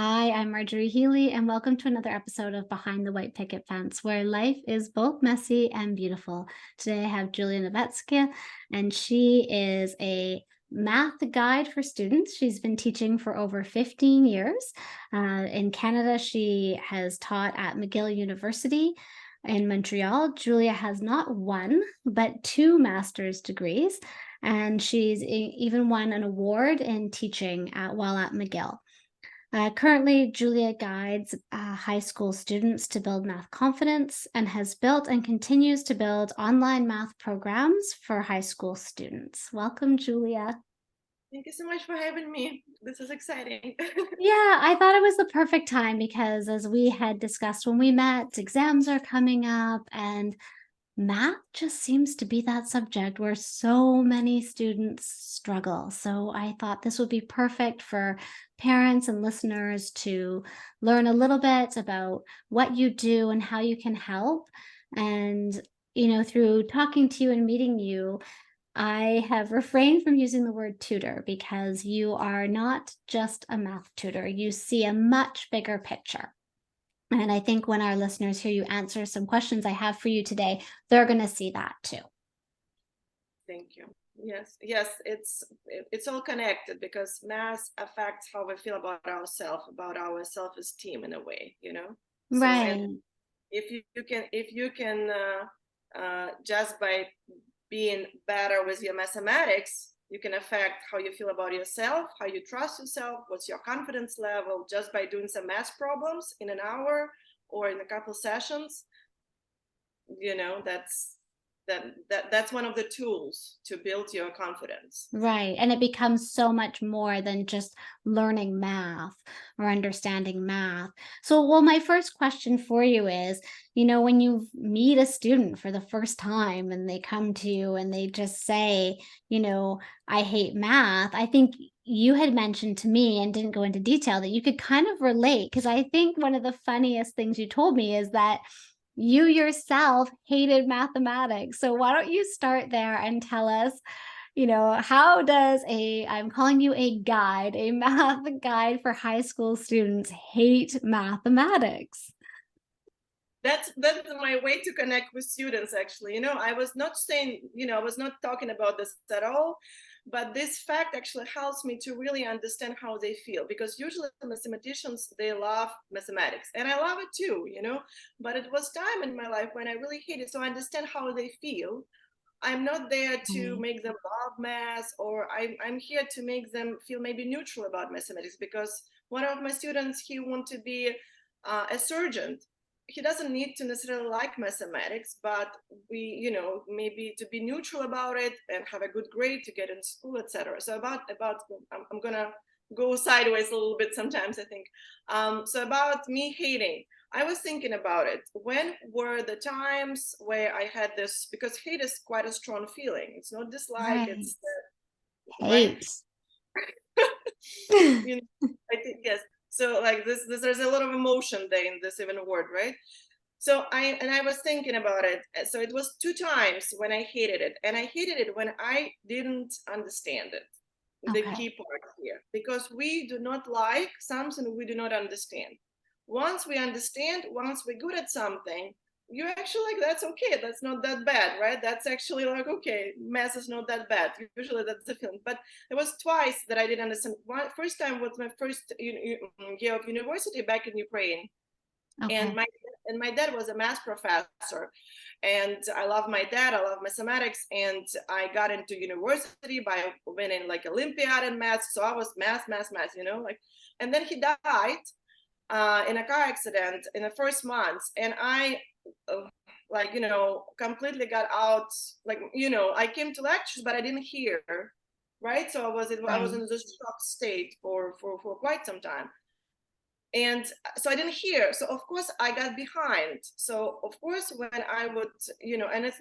Hi, I'm Marjorie Healy, and welcome to another episode of Behind the White Picket Fence, where life is both messy and beautiful. Today I have Julia Novytska, and she is a math guide for students. She's been teaching for over 15 years. In Canada, she has taught at McGill University in Montreal. Julia has not one, but two master's degrees, and she's even won an award in teaching while at McGill. Currently, Julia guides high school students to build math confidence and has built and continues to build online math programs for high school students. Welcome, Julia. Thank you so much for having me. This is exciting. Yeah, I thought it was the perfect time because, as we had discussed when we met, exams are coming up and math just seems to be that subject where so many students struggle. So I thought this would be perfect for parents and listeners to learn a little bit about what you do and how you can help. And, through talking to you and meeting you, I have refrained from using the word tutor because you are not just a math tutor. You see a much bigger picture. And I think when our listeners hear you answer some questions I have for you today, they're going to see that too. Thank you. Yes, it's all connected because math affects how we feel about ourselves, about our self-esteem in a way, you know. So, and Right. if you can just by being better with your mathematics, you can affect how you feel about yourself, how you trust yourself, what's your confidence level, just by doing some math problems in an hour or in a couple sessions. That's one of the tools to build your confidence. Right. And it becomes so much more than just learning math or understanding math. So, well, my first question for you is, when you meet a student for the first time and they come to you and they just say, I hate math, I think you had mentioned to me and didn't go into detail that you could kind of relate. Because I think one of the funniest things you told me is that you yourself hated mathematics. So, why don't you start there and tell us? How does I'm calling you a math guide for high school students hate mathematics? That's my way to connect with students, actually. I was not saying, I was not talking about this at all, but this fact actually helps me to really understand how they feel, because usually mathematicians, they love mathematics and I love it too, but it was time in my life when I really hate it, so I understand how they feel. I'm not there to Right. make them love math, or I'm here to make them feel maybe neutral about mathematics, because one of my students, he wants to be a surgeon. He doesn't need to necessarily like mathematics, but maybe to be neutral about it and have a good grade to get in school, etc. So I'm gonna go sideways a little bit sometimes, I think. So about me hating, I was thinking about it. When were the times where I had this? Because hate is quite a strong feeling. It's not dislike, Right. it's right. Hate. you know, I think yes. So like this, there's a lot of emotion there in this even word, right? So I was thinking about it. So it was two times when I hated it, and I hated it when I didn't understand it. The Okay. key part here, because we do not like something we do not understand. Once we understand, once we're good at something, you're actually like, that's okay, that's not that bad, right? That's actually like, okay, math is not that bad. Usually that's the feeling. But there was twice that I didn't understand. First time was my first year of university back in Ukraine, and Okay. my dad was a math professor, and I love my dad, I love mathematics, and I got into university by winning like Olympiad in math, so I was math, like. And then he died in a car accident in the first months, and I like completely got out, like I came to lectures but I didn't hear, right? So I was Right. in this shock state for quite some time, and so I didn't hear, so of course I got behind. So of course when I would, and it's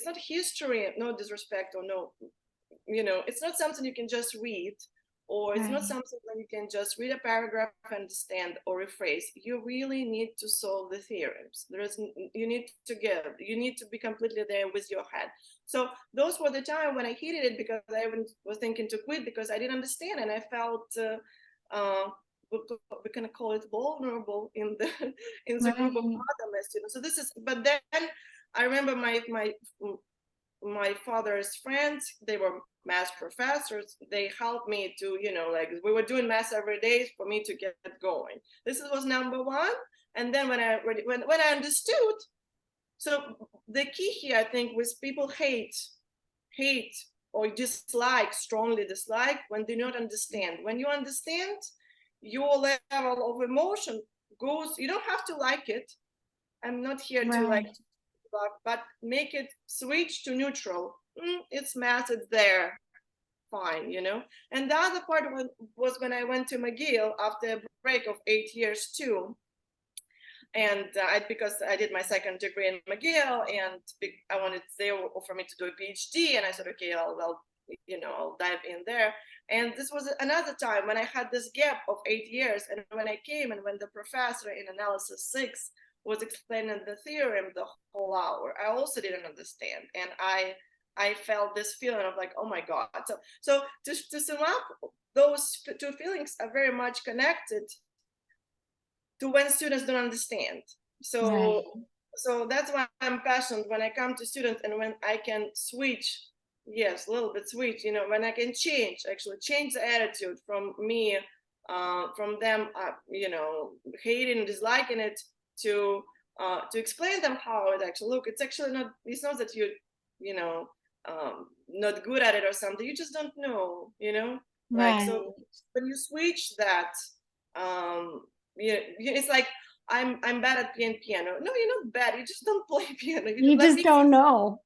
not history, no disrespect, or no, it's not something you can just read, or it's not Right. something that you can just read a paragraph, understand, or rephrase. You really need to solve the theorems. You need to be completely there with your head. So those were the time when I hated it, because I even was thinking to quit because I didn't understand, and I felt we can call it vulnerable in the in the group of Right. other math students. So this is, but then I remember my father's friends, they were math professors. They helped me to, like we were doing math every day for me to get going. This was number one. And then when I understood, so the key here, I think, was people hate or dislike, strongly dislike when they do not understand. When you understand, your level of emotion goes, you don't have to like it. I'm not here to like, Right. but make it switch to neutral. It's math, it's there, fine, And the other part was when I went to McGill after a break of 8 years too. And because I did my second degree in McGill, and I wanted, they offered me to do a PhD, and I said, okay, I'll dive in there. And this was another time when I had this gap of 8 years, and when I came and when the professor in analysis 6 was explaining the theorem the whole hour, I also didn't understand, and I felt this feeling of like, oh my god. So to sum up, those two feelings are very much connected to when students don't understand. Right. So that's why I'm passionate when I come to students, and when I can switch, yes, a little bit switch, when I can change the attitude from me, from them, hating, disliking it, to explain them how it actually look. It's actually not. It's not that you know, not good at it or something. You just don't know. Like, so Right. when you switch that, um, it's like I'm bad at playing piano. No, you're not bad. You just don't play piano. You Let just me don't know.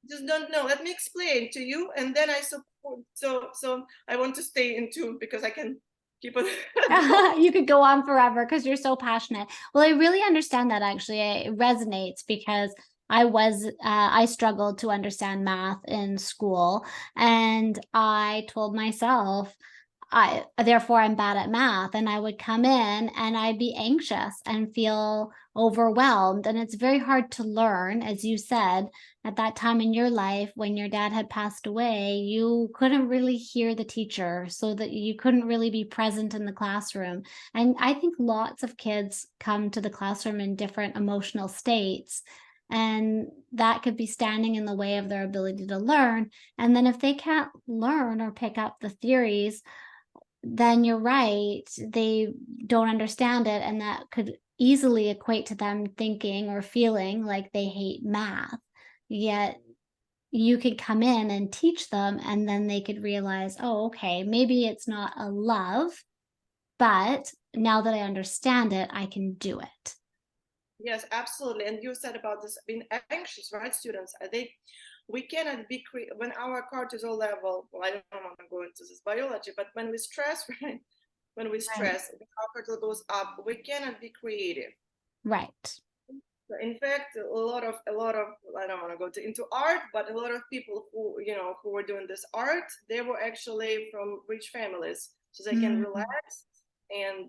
just don't know. Let me explain to you, and then I support. So I want to stay in tune because I can keep on going. You could go on forever because you're so passionate. Well, I really understand that actually. It resonates because I struggled to understand math in school, and I told myself, therefore I'm bad at math. And I would come in and I'd be anxious and feel overwhelmed. And it's very hard to learn, as you said, at that time in your life when your dad had passed away, you couldn't really hear the teacher, so that you couldn't really be present in the classroom. And I think lots of kids come to the classroom in different emotional states. And that could be standing in the way of their ability to learn. And then if they can't learn or pick up the theories, then you're right, they don't understand it, and that could easily equate to them thinking or feeling like they hate math. Yet you could come in and teach them, and then they could realize, oh, okay, maybe it's not a love, but now that I understand it, I can do it. Yes, absolutely. And you said about this being anxious, right? Students, we cannot be when our cortisol level. Well, I don't want to go into this biology, but when we stress, right? When we Right. stress, our cortisol goes up. We cannot be creative. Right. So in fact, a lot of I don't want to go into art, but a lot of people who were doing this art, they were actually from rich families, so they can Mm, relax and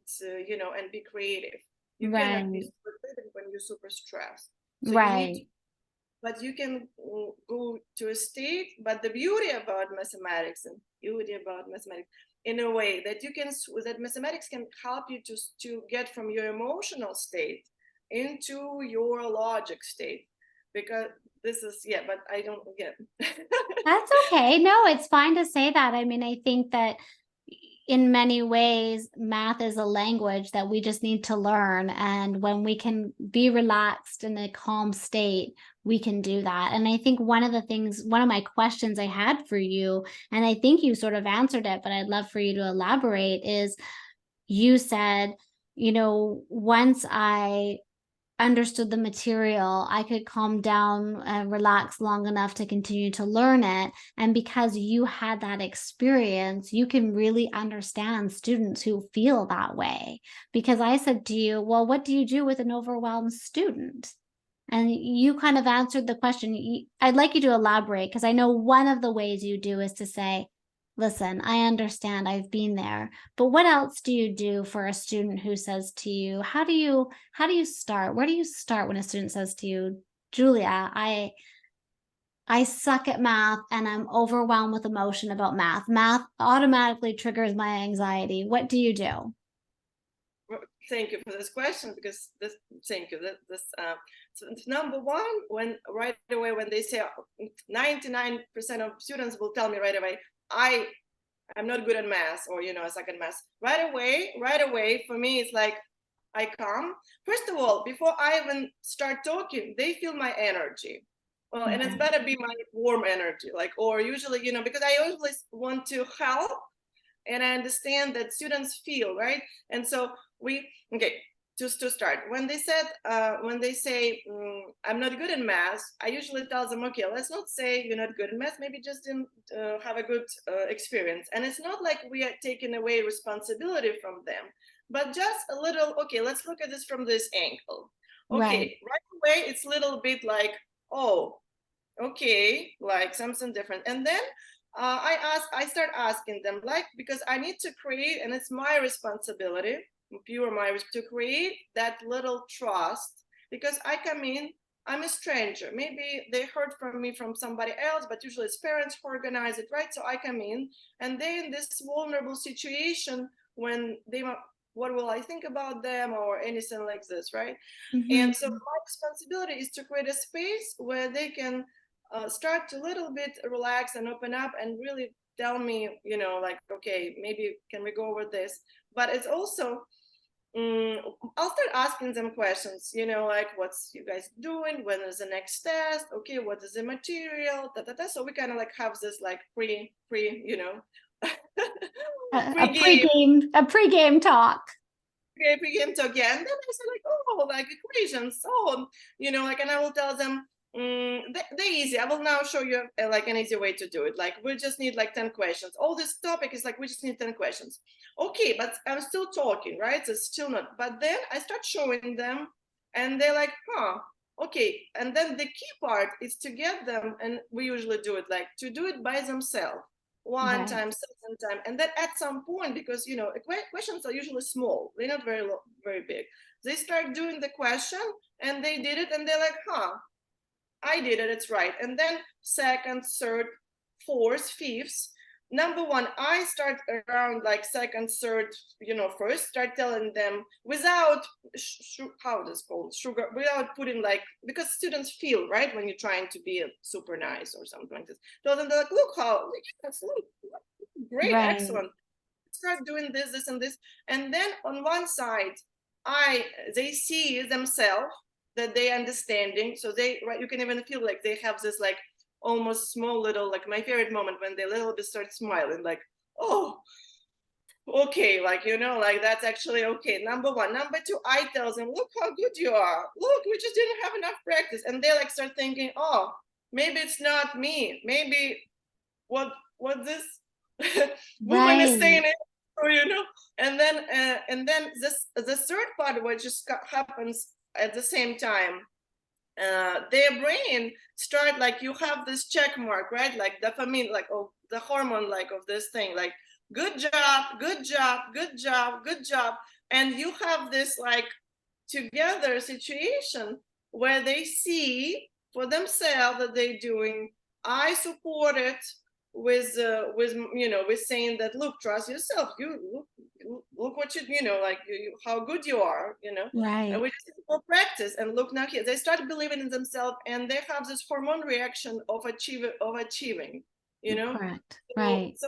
and be creative. You cannot be right. super creative when you're super stressed. So you need to, Right. but you can go to a state. But the beauty about mathematics in a way that that mathematics can help you to get from your emotional state into your logic state, because this is, yeah, but I don't get. That's okay. No, it's fine to say that. I mean, I think that in many ways, math is a language that we just need to learn. And when we can be relaxed in a calm state, we can do that. And I think one of my questions I had for you, and I think you sort of answered it, but I'd love for you to elaborate, is you said, once I understood the material, I could calm down and relax long enough to continue to learn it. And because you had that experience, you can really understand students who feel that way. Because I said to you, well, what do you do with an overwhelmed student? And you kind of answered the question. I'd like you to elaborate, because I know one of the ways you do is to say, listen, I understand, I've been there. But what else do you do for a student who says to you, how do you start? Where do you start when a student says to you, Julia, I suck at math and I'm overwhelmed with emotion about math. Math automatically triggers my anxiety. What do you do? Thank you for this question, because this, thank you. So number one, when right away, when they say 99% of students will tell me right away, I'm not good at math, or, I suck at math. Right away, for me, it's like, I come. First of all, before I even start talking, they feel my energy. Well, and it's better be my warm energy, like, or usually, because I always want to help, and I understand that students feel, right? And so okay, just to start, when they say, I'm not good in math, I usually tell them, okay, let's not say you're not good in math, maybe just didn't have a good experience. And it's not like we are taking away responsibility from them, but just a little, okay, let's look at this from this angle. Okay, right away, it's a little bit like, oh, okay, like something different. And then I start asking them, like, because I need to create, and it's my responsibility, to create that little trust, because I come in, I'm a stranger. Maybe they heard from me from somebody else, but usually it's parents who organize it, right? So I come in, and they're in this vulnerable situation when what will I think about them, or anything like this, right? And so my responsibility is to create a space where they can start to little bit relax and open up and really tell me, like, okay, maybe can we go over this? But it's also, I'll start asking them questions, like, what's you guys doing? When is the next test? Okay, what is the material? So we kind of like have this like pre, A pre-game pregame talk. begin to again. Then I said, like, oh, like equations. Oh, like, and I will tell them, they're easy. I will now show you like an easy way to do it. Like, we just need like 10 questions. All this topic is like, we just need 10 questions. Okay, but I'm still talking, right? So still not. But then I start showing them, and they're like, huh, okay. And then the key part is to get them, and we usually do it like to do it by themselves. One time, second time, and then at some point, because questions are usually small, they're not very big. They start doing the question, and they did it, and they're like, huh, I did it, it's right. And then second, third, fourth, fifth. Number one, I start around like second, third, first, start telling them without how this called sugar, without putting like, because students feel, right, when you're trying to be super nice or something like this. Tell them, they're like, look how, yes, look, great, excellent. Start doing this, and this. And then on one side, they see themselves, that they understanding. So you can even feel like they have this like almost small little, like my favorite moment, when they little bit start smiling, like, oh, okay, like, like that's actually okay. Number one. Number two, I tell them, look how good you are. Look, we just didn't have enough practice. And they like start thinking, oh, maybe it's not me. Maybe what this woman is saying it, or and then the third part, what just happens at the same time, their brain start like, you have this check mark, right? Like dopamine, like, oh, the hormone, like, of this thing, like, good job, good job, good job, good job. And you have this like together situation where they see for themselves that they're doing. I support it with saying that, look, trust yourself, you look what like how good you are, and we just need more practice. And look, now here they start believing in themselves, and they have this hormone reaction of achieving, Correct. Right. So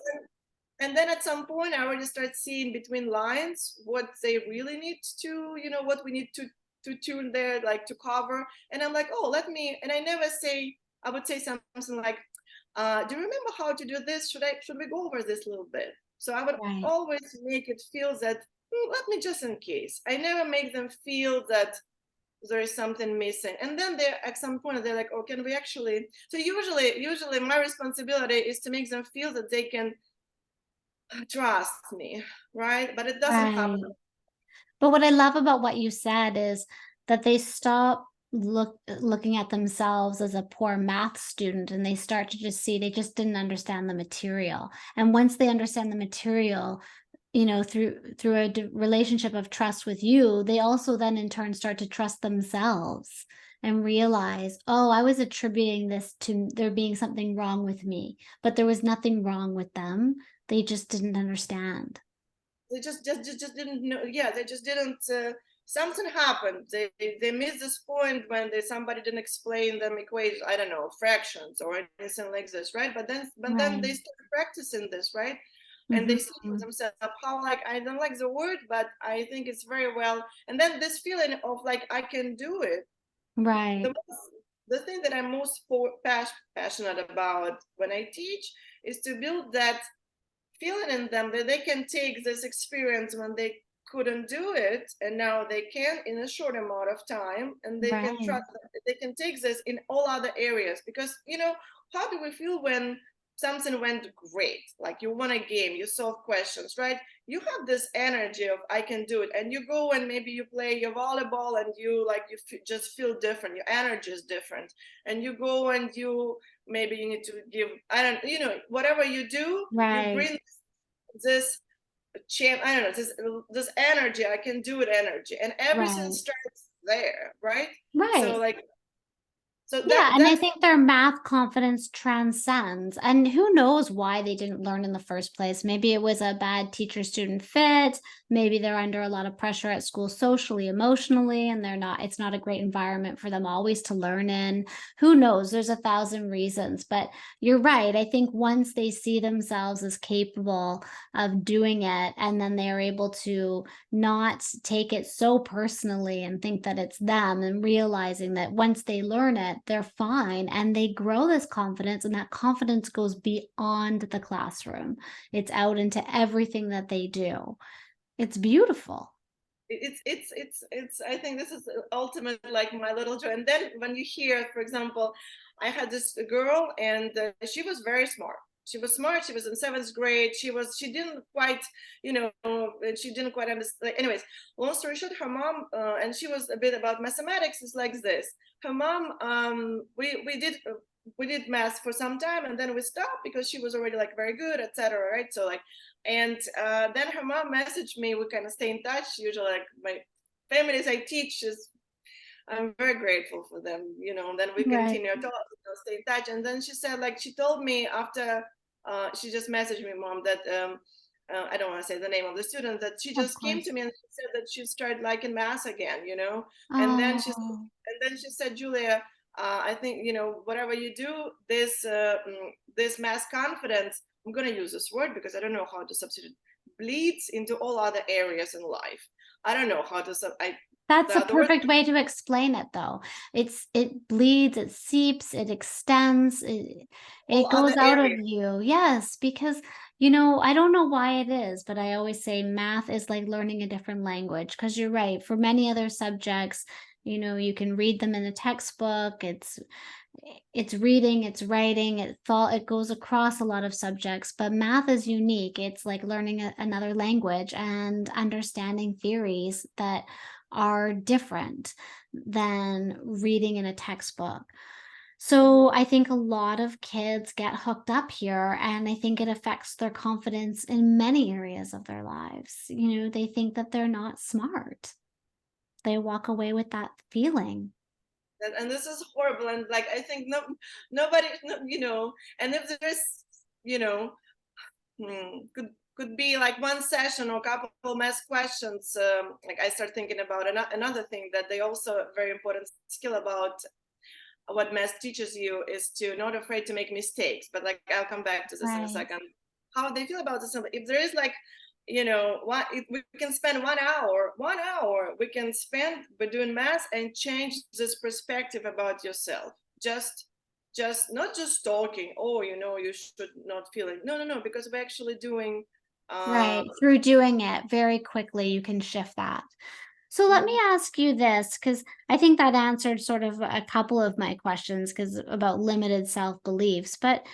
and then at some point, I already start seeing between lines what they really need to, what we need to tune there, like to cover. And I'm like, oh, and I never say, I would say something like, do you remember how to do this? Should we go over this a little bit? So I would always make it feel that, let me just in case. I never make them feel that there is something missing. And then at some point they're like, oh, can we actually? So usually my responsibility is to make them feel that they can trust me, right? But it doesn't happen. But what I love about what you said is that they stop looking at themselves as a poor math student, and they start to just see they just didn't understand the material. And once they understand the material, through a relationship of trust with you, they also then in turn start to trust themselves and realize, oh, I was attributing this to there being something wrong with me, but there was nothing wrong with them. They just didn't understand. they just didn't know. Yeah, they just didn't. Something happened. They missed this point when somebody didn't explain them equations. I don't know, fractions or anything like this, right? But then Right. they started practicing this, right? And they see for Mhm. themselves how, like, I don't like the word, but I think it's very well. And then this feeling of like I can do it. The Right. most, the thing that I'm most passionate about when I teach is to build that feeling in them that they can take this experience when they couldn't do it, and now they can in a short amount of time, and they can Right. trust that they can take this in all other areas. Because how do we feel when something went great, like you won a game, you solve questions, right? You have this energy of I can do it, and you go and maybe you play your volleyball, and you like just feel different, your energy is different, and you go and you maybe you need to give, I don't, whatever you do, you Right. bring this I don't know, this energy, I can do it energy, and everything Right. starts there, right? So Right. like, so Yeah, and I that's think their math confidence transcends. And who knows why they didn't learn in the first place? Maybe it was a bad teacher student fit. Maybe they're under a lot of pressure at school socially, emotionally, and it's not a great environment for them always to learn in. Who knows? There's a thousand reasons. But you're right. I think once they see themselves as capable of doing it, and then they are able to not take it so personally and think that it's them, and realizing that once they learn it, they're fine and they grow this confidence, and that confidence goes beyond the classroom. It's out into everything that they do. It's beautiful. it's I think this is ultimate, like my little joy. And then when you hear, for example, I had this girl, and she was very smart. She was smart. She was in seventh grade. She didn't quite, she didn't quite understand. Anyways, long story short, her mom, and she was a bit about mathematics, is like this. Her mom, we did math for some time, and then we stopped because she was already like very good, etc. Right? So like, and then her mom messaged me. We kind of stay in touch. Usually, like my families I teach is, I'm very grateful for them. And then we Right. continue to stay in touch. And then she said, like, she told me after, she just messaged me, mom, that I don't want to say the name of the student, that she Of just came course. to me and she said that she started liking math again. And then Oh, she said, Julia, I think whatever you do, this math confidence. I'm gonna use this word because I don't know how to substitute. Bleeds into all other areas in life. I don't know how to that's a the word. perfect way to explain it, though. It bleeds, it seeps, it extends, it All goes other out of areas. you. Yes, because, I don't know why it is, but I always say math is like learning a different language. Because you're right, for many other subjects, you can read them in a textbook. It's reading, it's writing, it goes across a lot of subjects, but math is unique. It's like learning another language and understanding theories that are different than reading in a textbook. So Mhm. I think a lot of kids get hooked up here, and I think it affects their confidence in many areas of their lives. They think that they're not smart. They walk away with that feeling. And this is horrible. And like, I think nobody, and if there's, you know, could be like one session or a couple math questions. Like I start thinking about another thing that they also very important skill about what math teaches you is to not afraid to make mistakes. But like I'll come back to this in a Right. second. How they feel about this? If there is like, what if we can spend 1 hour we can spend by doing math and change this perspective about yourself. Just not just talking. Oh, you should not feel it. No, no, no. Because we're actually doing. Uh, Right, through doing it very quickly, you can shift that. So let me mhm. ask you this, because I think that answered sort of a couple of my questions, because about limited self-beliefs. But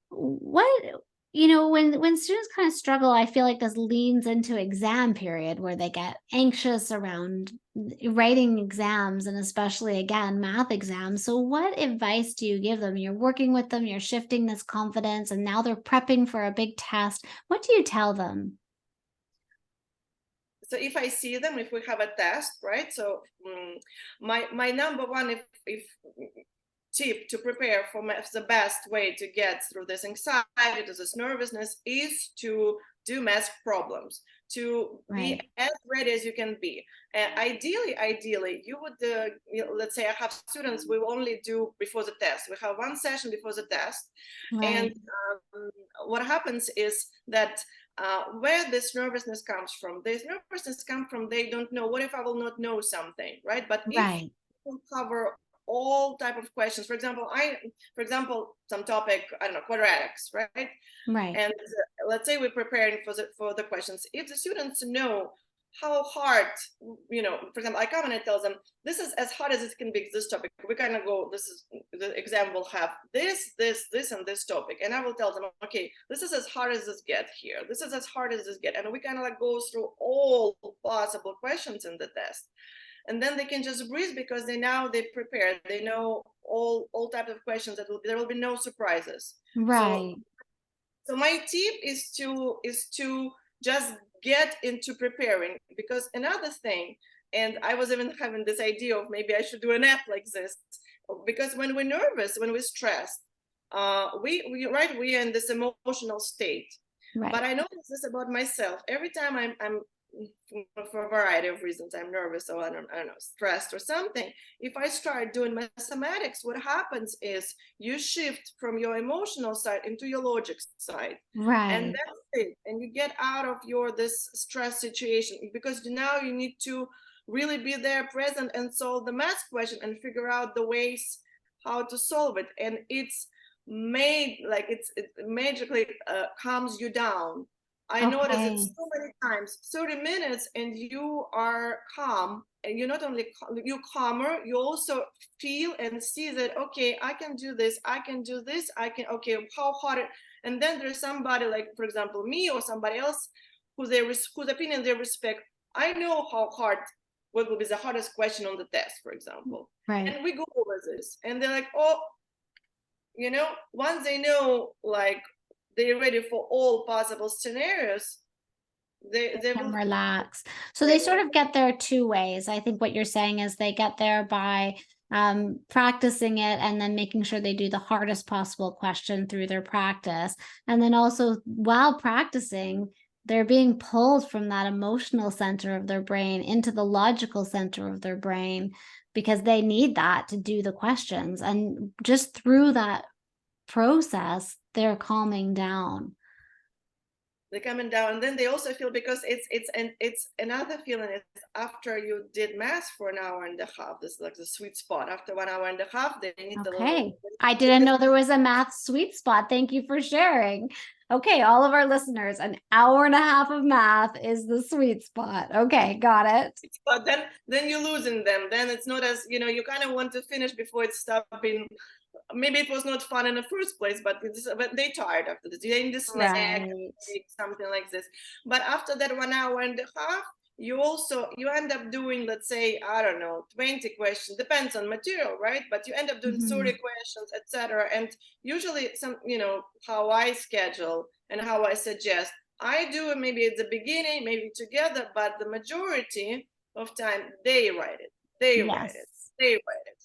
what when students kind of struggle, I feel like this leans into exam period where they get anxious around writing exams, and especially again math exams. So what advice do you give them? You're working with them, you're shifting this confidence, and now they're prepping for a big test. What do you tell them? So if I see them, if we have a test, right? So my number one, if tip to prepare for math, the best way to get through this anxiety, to this nervousness, is to do math problems. to Right. be as ready as you can be. And ideally, you would, let's say I have students, we will only do before the test. We have one session before the test. And Right. what happens is that where this nervousness comes from, this nervousness comes from they don't know, what if I will not know something, right? But if Right. you cover all type of questions, for example, some topic, I don't know, quadratics, right? Right. And let's say we're preparing for the questions. If the students know how hard, for example, I come and I tell them, this is as hard as it can be, this topic. We kind of go, this is, the exam will have this, and this topic. And I will tell them, okay, this is as hard as this get here. This is as hard as this get. And we kind of like go through all possible questions in the test. And then they can just breathe because they prepared. They know all types of questions there will be no surprises. Right. So my tip is to just get into preparing, because another thing, and I was even having this idea of maybe I should do an app like this, because when we're nervous, when we're stressed, we're in this emotional state. Right. But I noticed this about myself. Every time I'm for a variety of reasons, I'm nervous or I don't know, stressed or something. If I start doing mathematics, what happens is you shift from your emotional side into your logic side. And Right. that's it. And you get out of this stress situation, because now you need to really be there present and solve the math question and figure out the ways how to solve it. And it magically calms you down. I notice it Okay. so many times. 30 minutes and you are calm, and you're not only you calmer, you also feel and see that, okay, I can do this, I can do this, okay, how hard it, and then there's somebody like, for example, me or somebody else whose opinion they respect. I know how hard, what will be the hardest question on the test, for example. Right. And we go over this and they're like, oh, once they know, like, they're ready for all possible scenarios, they Can will relax. So they ready. sort of get there two ways. I think what you're saying is they get there by practicing it and then making sure they do the hardest possible question through their practice. And then also while practicing, they're being pulled from that emotional center of their brain into the logical center of their brain because they need that to do the questions. And just through that process, they're calming down. They're coming down, and then they also feel, because it's another feeling is after you did math for an hour and a half, this is like the sweet spot. After 1 hour and a half, they need a little, Okay. I didn't know there was a math sweet spot. Thank you for sharing. Okay, all of our listeners, an hour and a half of math is the sweet spot. Okay, got it. but then you're losing them. Then it's not as, you kind of want to finish before it stops being, maybe it was not fun in the first place, but they tired after this. They need a snack, Right. something like this. But after that 1 hour and a half, you end up doing, let's say, I don't know, 20 questions, depends on material, right? But you end up doing 30 Mhm. questions, etc. And usually how I schedule and how I suggest, I do it maybe at the beginning, maybe together, but the majority of time they write it, Yes.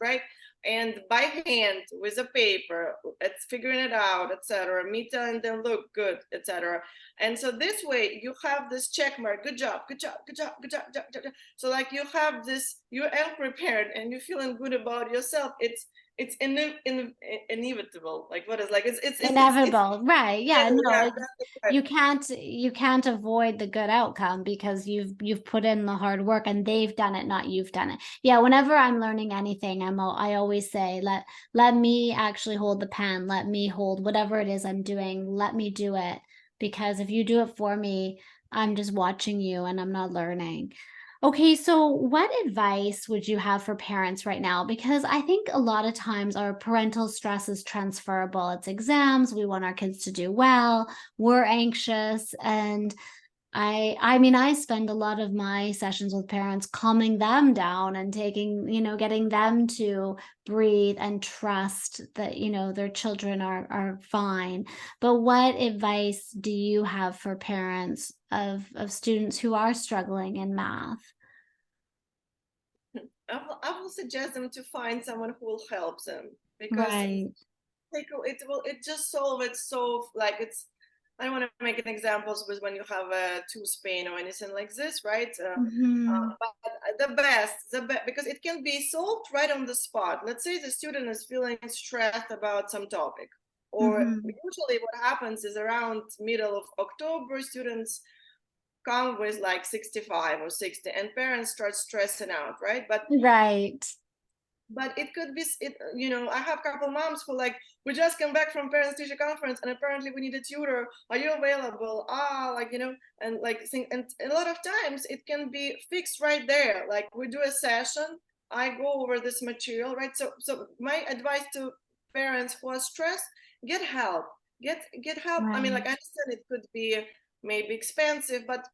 right? And by hand with a paper, it's figuring it out, etc. Me telling them, look good, etc. And so this way you have this check mark, good job, good job, good job, good job, good job, good job. So like you have this, you are prepared and you're feeling good about yourself. It's inevitable. Like what is like it's Inevitable. Right. Yeah, no, yeah, it's you can't avoid the good outcome because you've put in the hard work and they've done it, not you've done it. Yeah, whenever I'm learning anything, I always say let me actually hold the pen, let me hold whatever it is I'm doing, let me do it because if you do it for me, I'm just watching you and I'm not learning. Okay, so what advice would you have for parents right now? Because I think a lot of times our parental stress is transferable. It's exams, we want our kids to do well, we're anxious, and I mean, I spend a lot of my sessions with parents calming them down and getting them to breathe and trust that, their children are fine. But what advice do you have for parents of students who are struggling in math? I will suggest them to find someone who will help them, because Right. it just solve it, so like I don't want to make an examples with when you have a tooth pain or anything like this, right? Mm-hmm. But the best, because it can be solved right on the spot. Let's say the student is feeling stressed about some topic, or Mm-hmm. usually what happens is around middle of October, students come with like 65 or 60, and parents start stressing out, right? Right. But it could be it, I have a couple moms who like, we just come back from parents teacher conference and apparently we need a tutor, are you available, like, and like think, and a lot of times it can be fixed right there, like we do a session, I go over this material, right? So my advice to parents who are stressed, get help, get help. I mean, Right. like, I understand it could be maybe expensive, but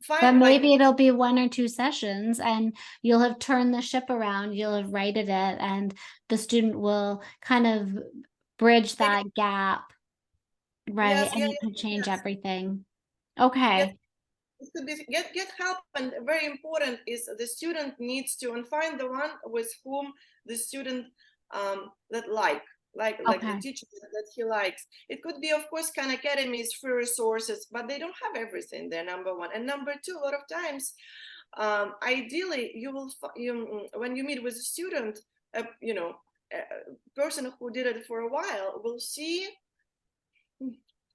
But find like, maybe it'll be 1 or 2 sessions and you'll have turned the ship around, you'll have righted it, and the student will kind of bridge that gap, right? yes, And yeah, it could change yes, everything. yes. Okay. It could be get help, and very important is the student needs to, and find the one with whom the student that like the Okay. teacher that he likes. It could be, of course, Khan Academies, free resources, but they don't have everything there, number one. And number two, a lot of times, ideally you will when you meet with a student, a person who did it for a while will see,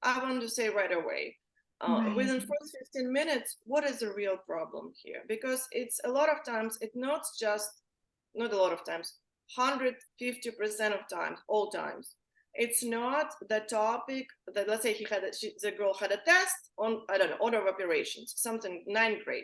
I want to say right away, Right. within first 15 minutes, what is the real problem here? Because it's a lot of times, it's not just, not a lot of times, 150% of times, all times. It's not the topic that, let's say the girl had a test on, I don't know, order of operations, something, ninth grade,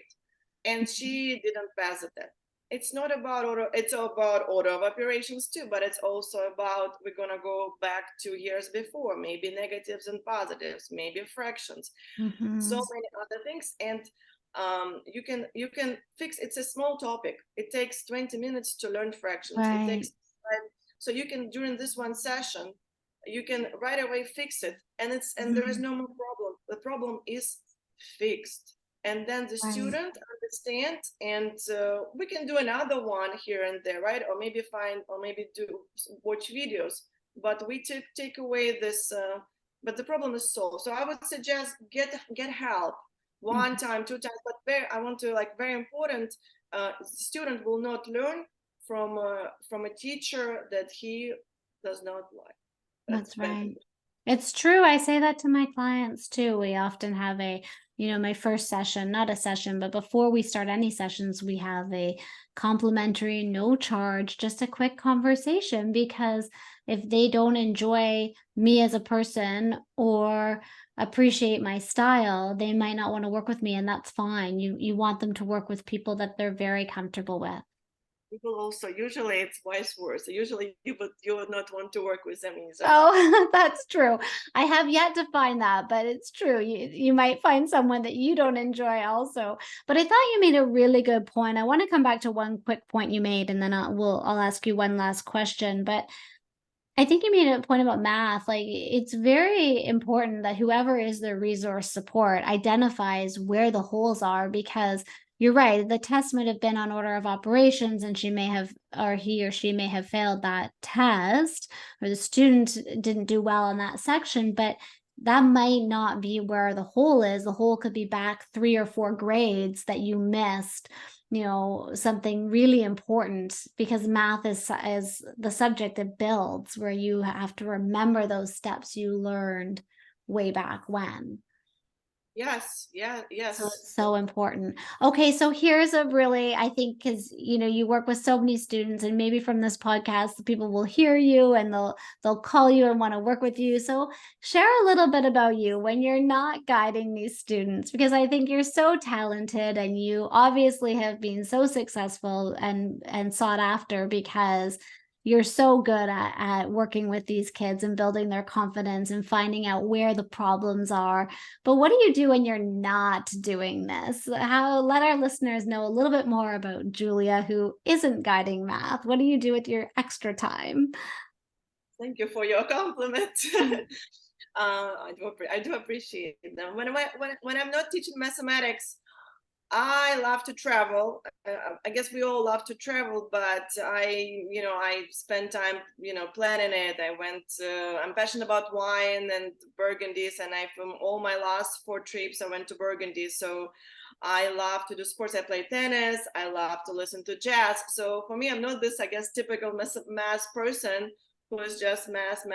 and she didn't pass the test. It's not about order, it's about order of operations too, but it's also about, we're gonna go back 2 years before, maybe negatives and positives, maybe fractions, so Mm-hmm. many other things. And you can fix, it's a small topic, it takes 20 minutes to learn fractions, it takes Right. time. So you can, during this one session, you can right away fix it, and there is Mm-hmm. no more problem, the problem is fixed, and then the Right. student understand, and we can do another one here and there, right? Or maybe find, or maybe do watch videos, but we take away this, but the problem is solved. So I would suggest get help, one Mhm. time, 2 times, but I want to, like, very important, the student will not learn from a teacher that he does not like. That's That's very right. important. It's true. I say that to my clients too. We often have my first session, not a session, but before we start any sessions, we have a complimentary, no charge, just a quick conversation. Because if they don't enjoy me as a person or appreciate my style, they might not want to work with me, and that's fine. You want them to work with people that they're very comfortable with. People also, usually it's vice versa. Usually you would not want to work with them either. Oh, that's true. I have yet to find that, but it's true. You might find someone that you don't enjoy also. But I thought you made a really good point. I want to come back to one quick point you made, and then I'll ask you one last question. But I think you made a point about math. Like, it's very important that whoever is the resource support identifies where the holes are, because you're right. The test might have been on order of operations and she may have, or he or she may have failed that test, or the student didn't do well in that section, but that might not be where the hole is. The hole could be back 3 or 4 grades that you missed, something really important, because math is the subject that builds, where you have to remember those steps you learned way back when. Yes, yeah, So yes. it's so important. Okay, so here's a really, I think, because you work with so many students, and maybe from this podcast, the people will hear you and they'll call you and want to work with you. So share a little bit about you when you're not guiding these students, because I think you're so talented and you obviously have been so successful and sought after, because you're so good at working with these kids and building their confidence and finding out where the problems are. But what do you do when you're not doing this? Let our listeners know a little bit more about Julia, who isn't guiding math. What do you do with your extra time? Thank you for your compliment. I do appreciate them. When I'm not teaching mathematics, I love to travel. I guess we all love to travel, but I spend time, planning it. I'm passionate about wine and Burgundies, and from all my last 4 trips, I went to Burgundy. So I love to do sports. I play tennis. I love to listen to jazz. So for me, I'm not this, I guess, typical mass person who is just mass.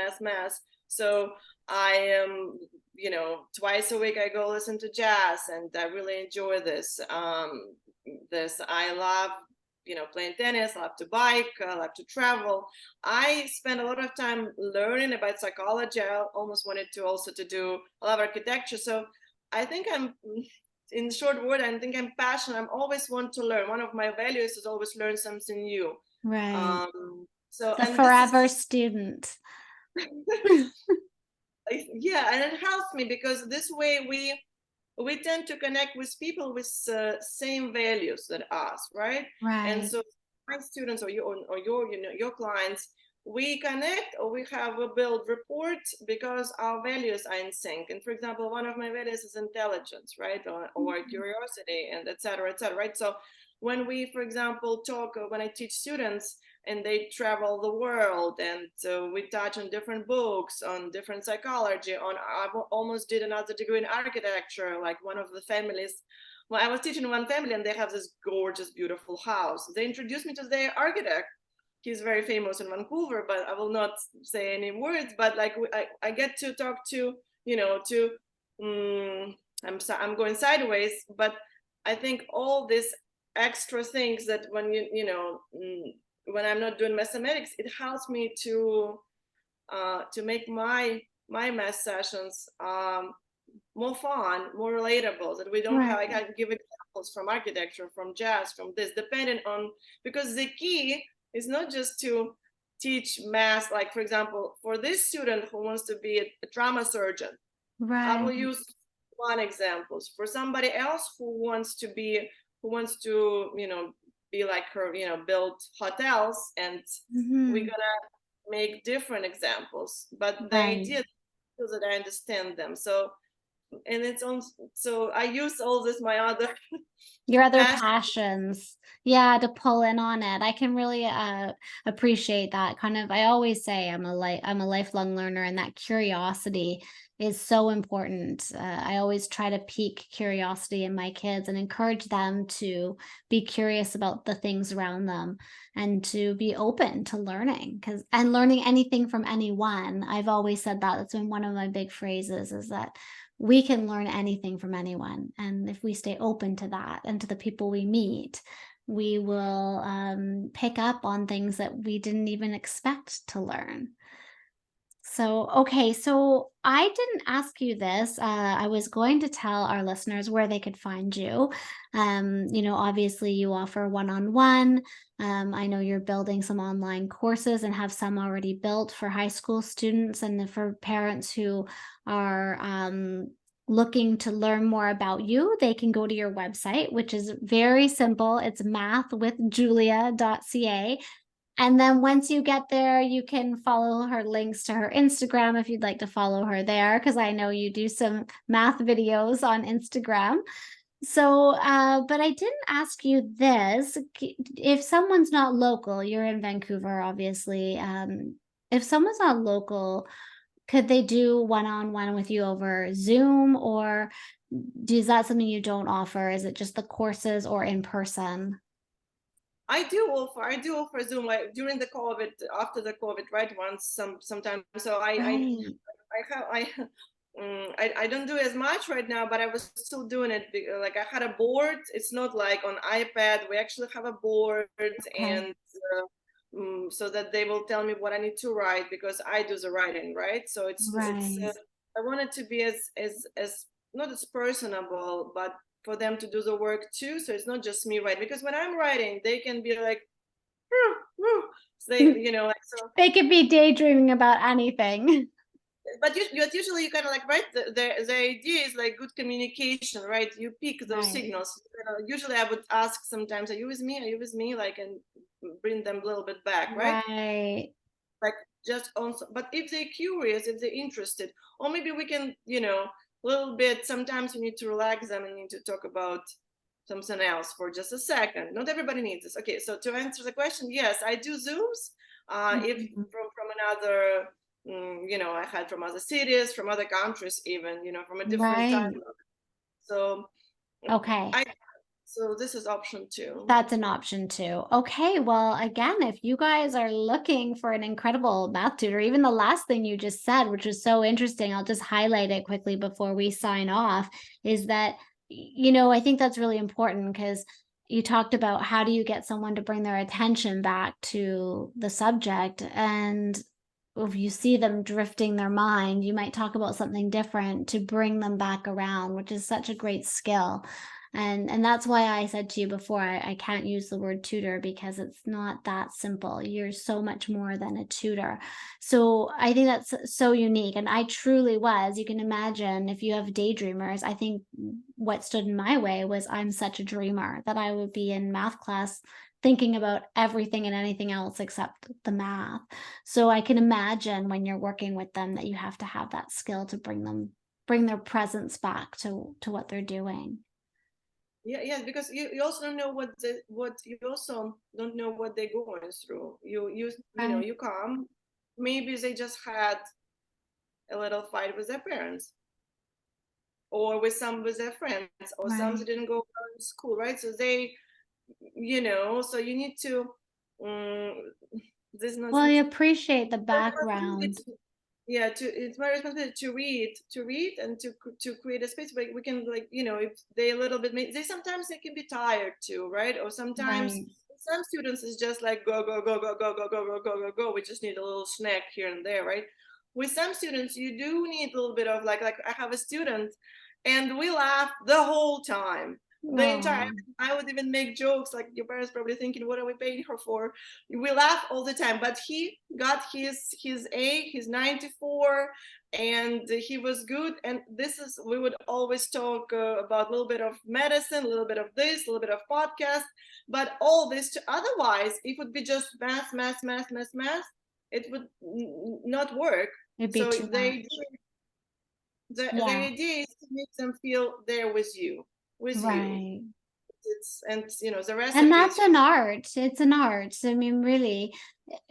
So I am, twice a week I go listen to jazz, and I really enjoy this. I love, playing tennis. I love to bike. I love to travel. I spend a lot of time learning about psychology. I almost wanted to also to do a lot of architecture. So I think in short word, I think I'm passionate. I'm always want to learn. One of my values is always learn something new. Right. So, The and this is forever student. yeah, and it helps me because this way we tend to connect with people with same values that us, right? And Right. so my students or your clients, we connect, or we have a build rapport because our values are in sync. And for example, one of my values is intelligence, right? Or curiosity, and et cetera, right? So when we, for example, talk, when I teach students and they travel the world, and we touch on different books, on different psychology, on I almost did another degree in architecture, like one of the families. Well, I was teaching one family, and they have this gorgeous beautiful house. They introduced me to their architect. He's very famous in Vancouver, but I will not say any words. But like I get to talk to, to I'm going sideways, but I think all these extra things that when when I'm not doing mathematics, it helps me to make my math sessions more fun, more relatable. That we don't have. I Right. can give examples from architecture, from jazz, from this, depending on, because the key is not just to teach math. Like for example, for this student who wants to be a trauma surgeon, I will Right. use one example. For somebody else who wants to be like her, build hotels, and we're Mhm. gonna make different examples. But the Right. idea is that I understand them. So and it's on. So I use all this my other Your other passion. passions. Yeah, to pull in on it. I can really, appreciate that kind of. I always say I'm a lifelong learner, and that curiosity is so important. I always try to pique curiosity in my kids and encourage them to be curious about the things around them and to be open to learning, because and learning anything from anyone. I've always said that. That's been one of my big phrases, is that we can learn anything from anyone. And if we stay open to that and to the people we meet, we will pick up on things that we didn't even expect to learn. So, okay, so I didn't ask you this. I was going to tell our listeners where they could find you. Obviously, you offer one on one. I know you're building some online courses and have some already built for high school students and for parents who are looking to learn more about you. They can go to your website, which is very simple. It's mathwithjulia.ca. And then once you get there, you can follow her links to her Instagram if you'd like to follow her there, because I know you do some math videos on Instagram. So, but I didn't ask you this. If someone's not local, you're in Vancouver, obviously. If someone's not local, could they do one-on-one with you over Zoom, or is that something you don't offer? Is it just the courses or in person? I do offer Zoom, like during the COVID, after the COVID, right? Once sometimes. So Right. I have I don't do as much right now, but I was still doing it. Like I had a board. It's not like on iPad. We actually have a board, Okay. and so that they will tell me what I need to write, because I do the writing, right? So it's Right. I want it to be as not as personable, but for them to do the work too. So it's not just me writing, because when I'm writing, they can be like, "Whew, whew." So they, like so. They could be daydreaming about anything. But usually you kind of like, right, the idea is like good communication, right? You pick those Right. signals. Usually I would ask sometimes, are you with me, like, and bring them a little bit back, right? Right. Like just on, but if they're curious, if they're interested, or maybe we can, a little bit, sometimes you need to relax them and you need to talk about something else for just a second. Not everybody needs this. Okay, so to answer the question, yes, I do Zooms. If Mhm. from another, I had from other cities, from other countries, even, from a different time. Right. So Okay. I so this is option two. That's an option too. Okay, well, again, if you guys are looking for an incredible math tutor, even the last thing you just said, which was so interesting, I'll just highlight it quickly before we sign off, is that, I think that's really important because you talked about how do you get someone to bring their attention back to the subject. And if you see them drifting their mind, you might talk about something different to bring them back around, which is such a great skill. And that's why I said to you before, I can't use the word tutor because it's not that simple. You're so much more than a tutor. So I think that's so unique. And I truly was. You can imagine if you have daydreamers, I think what stood in my way was I'm such a dreamer that I would be in math class thinking about everything and anything else except the math. So I can imagine when you're working with them that you have to have that skill to bring their presence back to what they're doing. Yeah, because you also don't know what you also don't know what they're going through. Right. You come, maybe they just had a little fight with their parents, or with their friends, or some Right. that didn't go well in school, right? So so you need to, um, this is not Well, I it's appreciate the my responsibility background. yeah it's my responsibility to read and to create a space where we can, like, if they a little bit they sometimes they can be tired too, right? Or sometimes Right. some students is just like go go go go go go go go go go go, we just need a little snack here and there, right? With some students you do need a little bit of, like I have a student and we laugh the whole time, the entire. Oh, I would even make jokes, like your parents probably thinking, what are we paying her for? We laugh all the time, but he got his A, his 94, and he was good. And this is, we would always talk about a little bit of medicine, a little bit of this, a little bit of podcast, but all this to, otherwise it would be just math, math, math, math, math. It would not work. it'd be So too much. the Yeah. idea is to make them feel there with you. Right. It's, and the And recipe that's is an just. art. It's an art. I mean, really,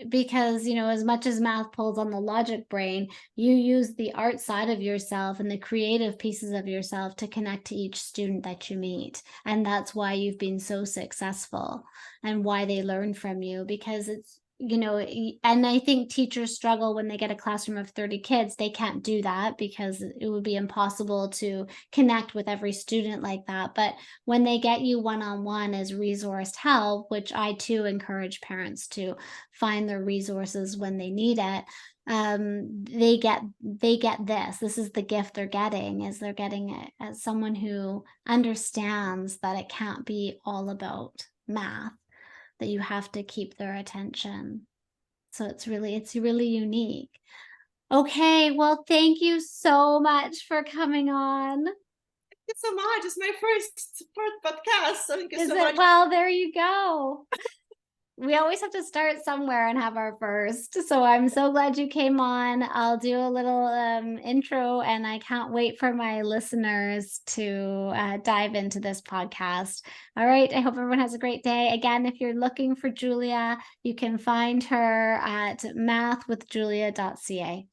because, as much as math pulls on the logic brain, you use the art side of yourself and the creative pieces of yourself to connect to each student that you meet. And that's why you've been so successful and why they learn from you because and I think teachers struggle when they get a classroom of 30 kids. They can't do that because it would be impossible to connect with every student like that. But when they get you one-on-one as resourced help, which I too encourage parents to find their resources when they need it, they get this is the gift they're getting, is they're getting it as someone who understands that it can't be all about math, that you have to keep their attention. So it's really unique. Okay, well, thank you so much for coming on. Thank you so much. It's my first podcast. So thank you Is so it? much. Well, there you go. We always have to start somewhere and have our first. So I'm so glad you came on. I'll do a little intro, and I can't wait for my listeners to dive into this podcast. All right. I hope everyone has a great day. Again, if you're looking for Julia, you can find her at mathwithjulia.ca.